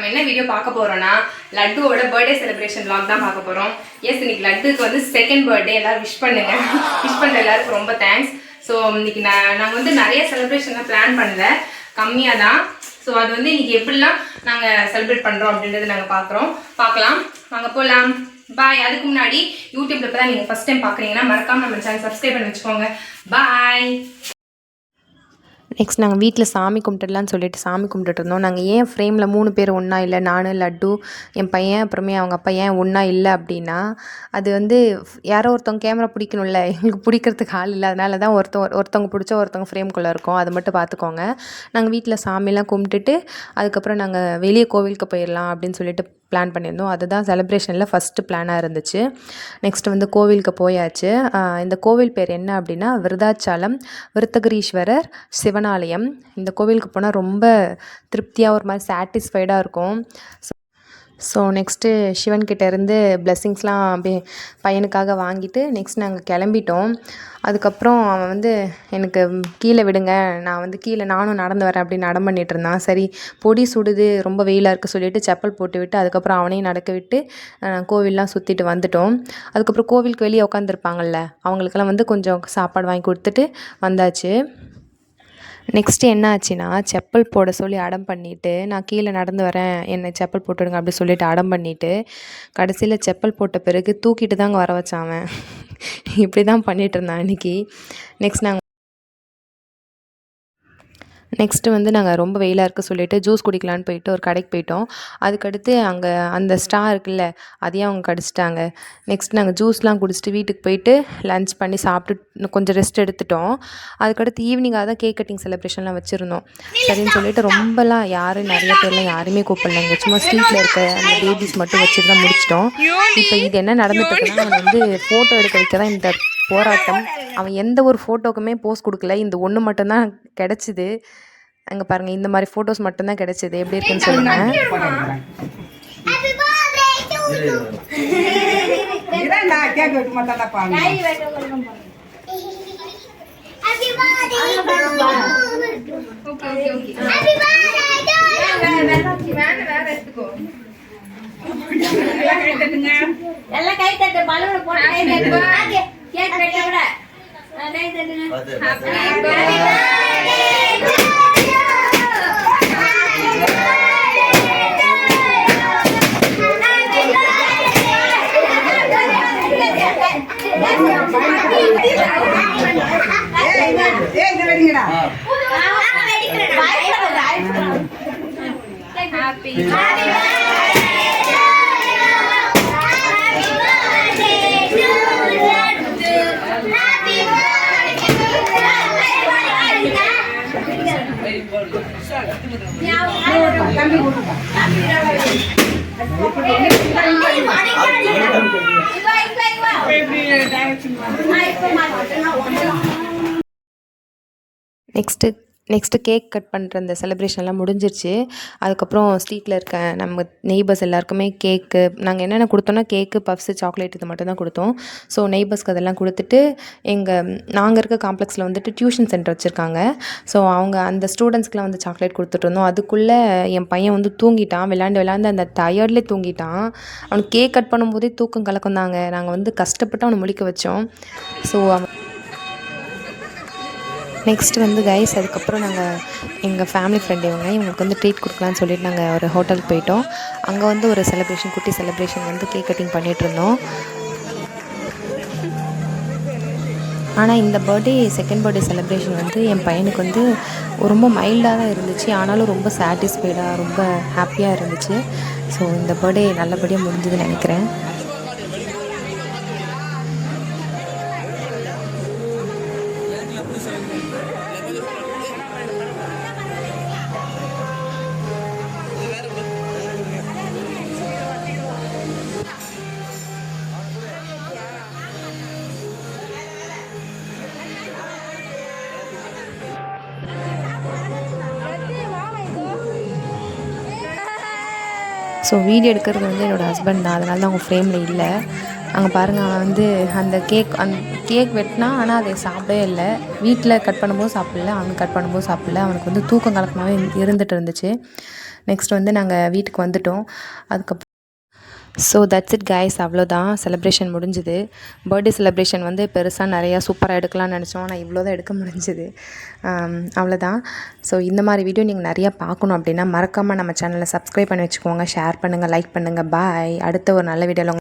நம்ம என்ன வீடியோ பார்க்க போறோம்னா லட்டுவோட பர்த்டே செலிப்ரேஷன் vlog தான் பார்க்க போறோம். எஸ் இன்னைக்கு லட்டுக்கு வந்து செகண்ட் பர்த்டே. எல்லாரும் விஷ் பண்ணுங்க. விஷ் பண்ற எல்லாருக்கும் ரொம்ப தேங்க்ஸ். ஸோ இன்னைக்கு நாங்கள் வந்து நிறைய செலிப்ரேஷன்லாம் பிளான் பண்ணல, கம்மியாக தான். ஸோ அது வந்து இன்னைக்கு எப்படிலாம் நாங்கள் செலிப்ரேட் பண்ணுறோம் அப்படின்றது நாங்கள் பார்க்கலாம். வாங்க போகலாம். பாய். அதுக்கு முன்னாடி யூடியூப்ல இப்போ தான் நீங்கள் ஃபஸ்ட் டைம் பார்க்குறீங்கன்னா மறக்காம நம்ம சேனல் சப்ஸ்கிரைப் பண்ணி வச்சுக்கோங்க. பாய். நெக்ஸ்ட் நாங்கள் வீட்டில் சாமி கும்பிட்டுடலான்னு சொல்லிட்டு சாமி கும்பிட்டுட்டு இருந்தோம். நாங்கள் ஏன் ஃப்ரேமில் 3 பேர் ஒன்றா இல்லை, நான், லட்டு, என் பையன், அப்புறமே அவங்க அப்பா ஏன் ஒன்றா இல்லை அப்படின்னா, அது வந்து யாரோ ஒருத்தவங்க கேமரா பிடிக்கணும்ல, எங்களுக்கு பிடிக்கிறதுக்கு ஆள் இல்லை. அதனால தான் ஒருத்தவங்க பிடிச்ச ஒருத்தவங்க ஃப்ரேம்குள்ளே இருக்கோம். அது மட்டும் பார்த்துக்கோங்க. நாங்கள் வீட்டில் சாமிலாம் கும்பிட்டுட்டு அதுக்கப்புறம் நாங்கள் வெளியே கோவிலுக்கு போயிடலாம் அப்படின்னு சொல்லிட்டு பிளான் பண்ணியிருந்தோம். அதுதான் செலிப்ரேஷனில் ஃபஸ்ட்டு பிளானாக இருந்துச்சு. நெக்ஸ்ட் வந்து கோவிலுக்கு போயாச்சு. இந்த கோவில் பேர் என்ன அப்படின்னா விருதாச்சலம் விருத்தகிரீஸ்வரர் சிவனாலயம். இந்த கோவிலுக்கு போனால் ரொம்ப திருப்தியாக ஒரு மாதிரி சாட்டிஸ்ஃபைடாக இருக்கும். ஸோ நெக்ஸ்ட்டு சிவன்கிட்ட இருந்து பிளெஸ்ஸிங்ஸ்லாம் அப்படியே பையனுக்காக வாங்கிட்டு நெக்ஸ்ட் நாங்கள் கிளம்பிட்டோம். அதுக்கப்புறம் அவன் வந்து எனக்கு கீழே விடுங்க, நான் வந்து கீழே நானும் நடந்து வரேன் அப்படின்னு நடம் பண்ணிகிட்டு இருந்தான். சரி பொடி சுடுது, ரொம்ப வெயிலாக இருக்குது சொல்லிவிட்டு செப்பல் போட்டு விட்டு அதுக்கப்புறம் அவனையும் நடக்க விட்டு கோவிலெலாம் சுற்றிட்டு வந்துட்டோம். அதுக்கப்புறம் கோவிலுக்கு வெளியே உட்காந்துருப்பாங்கள்ல, அவங்களுக்கெல்லாம் வந்து கொஞ்சம் சாப்பாடு வாங்கி கொடுத்துட்டு வந்தாச்சு. நெக்ஸ்ட்டு என்ன ஆச்சுன்னா, செப்பல் போட சொல்லி அடம் பண்ணிவிட்டு நான் கீழே நடந்து வரேன், என்னை செப்பல் போட்டுவிடுங்க அப்படி சொல்லிட்டு அடம் பண்ணிவிட்டு கடைசியில் செப்பல் போட்ட பிறகு தூக்கிட்டு தாங்க வர வச்சான் அவன். இப்படி தான் பண்ணிகிட்டு இருந்தான் அன்றைக்கி. நெக்ஸ்ட்டு வந்து நாங்கள் ரொம்ப வெயிலாக இருக்குது சொல்லிவிட்டு ஜூஸ் குடிக்கலான்னு போயிட்டு ஒரு கடைக்கு போயிட்டோம். அதுக்கடுத்து அங்கே அந்த ஸ்ட்ரா இருக்குல்ல, அதையும் அவங்க கடிச்சிட்டாங்க. நெக்ஸ்ட் நாங்கள் ஜூஸ்லாம் குடிச்சிட்டு வீட்டுக்கு போயிட்டு லன்ச் பண்ணி சாப்பிட்டு கொஞ்சம் ரெஸ்ட் எடுத்துட்டோம். அதுக்கடுத்து ஈவினிங்காக தான் கேக் கட்டிங் செலிப்ரேஷன்லாம் வச்சுருந்தோம். சரின்னு சொல்லிட்டு ரொம்பலாம் நிறைய பேர்லாம் யாருமே கூப்பிடலைங்க. சும்மா ஸ்ட்ரீட்டில் இருக்க அந்த பேபிஸ் மட்டும் வச்சுட்டு தான் முடிச்சிட்டோம். இப்போ இது என்ன நடந்துட்டுருக்குன்னா, அவன் வந்து ஃபோட்டோ எடுக்க வைக்க தான் இந்த போராட்டம். அவன் எந்த ஒரு ஃபோட்டோக்குமே போஸ் கொடுக்கல, இந்த ஒன்று மட்டும்தான் கிடச்சிது. அங்கே பாருங்கள், இந்த மாதிரி ஃபோட்டோஸ் மட்டும்தான் கிடச்சிது. எப்படி இருக்குன்னு சொல்லுங்கள். எல்லாம் கை தட்டு, பலூன் போட்டு கை தட்டு, கேக் வெட்ட விட கை தட்டுங்க. நெக்ஸ்ட்டு கேக் கட் பண்ணுற அந்த செலிப்ரேஷன்லாம் முடிஞ்சிருச்சு. அதுக்கப்புறம் ஸ்ட்ரீட்டில் இருக்க நம்ம நெய்பர்ஸ் எல்லாருக்குமே கேக்கு நாங்கள் என்னென்ன கொடுத்தோன்னா கேக்கு, பஃப்ஸு, சாக்லேட் இது மட்டும் தான் கொடுத்தோம். ஸோ நெய்பர்ஸ்க்கு அதெல்லாம் கொடுத்துட்டு நாங்கள் இருக்க காம்ப்ளெக்ஸில் வந்துட்டு டியூஷன் சென்டர் வச்சுருக்காங்க. ஸோ அவங்க அந்த ஸ்டூடெண்ட்ஸ்க்குலாம் வந்து சாக்லேட் கொடுத்துட்டு இருந்தோம். அதுக்குள்ளே என் பையன் வந்து தூங்கிட்டான். விளாண்டு அந்த டயர்ட்லேயே தூங்கிட்டான். அவனுக்கு கேக் கட் பண்ணும்போதே தூக்கம் கலக்கம் தாங்க. நாங்கள் வந்து கஷ்டப்பட்டு அவனை முழிக்க வச்சோம். ஸோ நெக்ஸ்ட் வந்து கைஸ், அதுக்கப்புறம் நாங்கள் எங்கள் ஃபேமிலி ஃப்ரெண்ட் இவங்களுக்கு வந்து ட்ரீட் கொடுக்கலான்னு சொல்லிட்டு நாங்கள் ஒரு ஹோட்டலுக்கு போயிட்டோம். அங்கே வந்து ஒரு குட்டி செலிப்ரேஷன் வந்து கேக் கட்டிங் பண்ணிகிட்ருந்தோம். ஆனால் இந்த செகண்ட் பர்த்டே செலிப்ரேஷன் வந்து என் பையனுக்கு வந்து ரொம்ப மைல்டாக தான் இருந்துச்சு. ஆனாலும் ரொம்ப சாட்டிஸ்ஃபைடாக ரொம்ப ஹாப்பியாக இருந்துச்சு. ஸோ இந்த பர்த்டே நல்லபடியாக முடிஞ்சதுன்னு நினைக்கிறேன். ஸோ வீடியோ எடுக்கிறது வந்து என்னோடய ஹஸ்பண்ட் தான், அதனால தான் அவங்க ஃப்ரேமில் இல்லை. அங்கே பாருங்கள், அவன் வந்து அந்த கேக் வெட்டினா, ஆனால் அதை சாப்பிடவே இல்லை. வீட்டில் கட் பண்ணும்போது சாப்பிடல, அங்கே கட் பண்ணும்போது சாப்பிடல. அவனுக்கு வந்து தூக்கம் கலக்கமாகவே இருந்துகிட்டு இருந்துச்சு. நெக்ஸ்ட் வந்து நாங்கள் வீட்டுக்கு வந்துட்டோம். அதுக்கப்புறம் ஸோ தட்ஸ் இட் கைஸ், அவ்வளோதான் செலிப்ரேஷன் முடிஞ்சுது. பர்த்டே செலிப்ரேஷன் வந்து பெருசாக நிறையா சூப்பராக எடுக்கலாம்னு நினச்சோம். ஆனால் இவ்வளோ தான் எடுக்க முடிஞ்சுது. அவ்வளோதான். ஸோ இந்த மாதிரி வீடியோ நீங்கள் நிறையா பார்க்கணும் அப்படின்னா மறக்காமல் நம்ம சேனலை சப்ஸ்கிரைப் பண்ணி வச்சுக்கோங்க, ஷேர் பண்ணுங்கள், லைக் பண்ணுங்கள். பாய். அடுத்த ஒரு நல்ல வீடியோவில்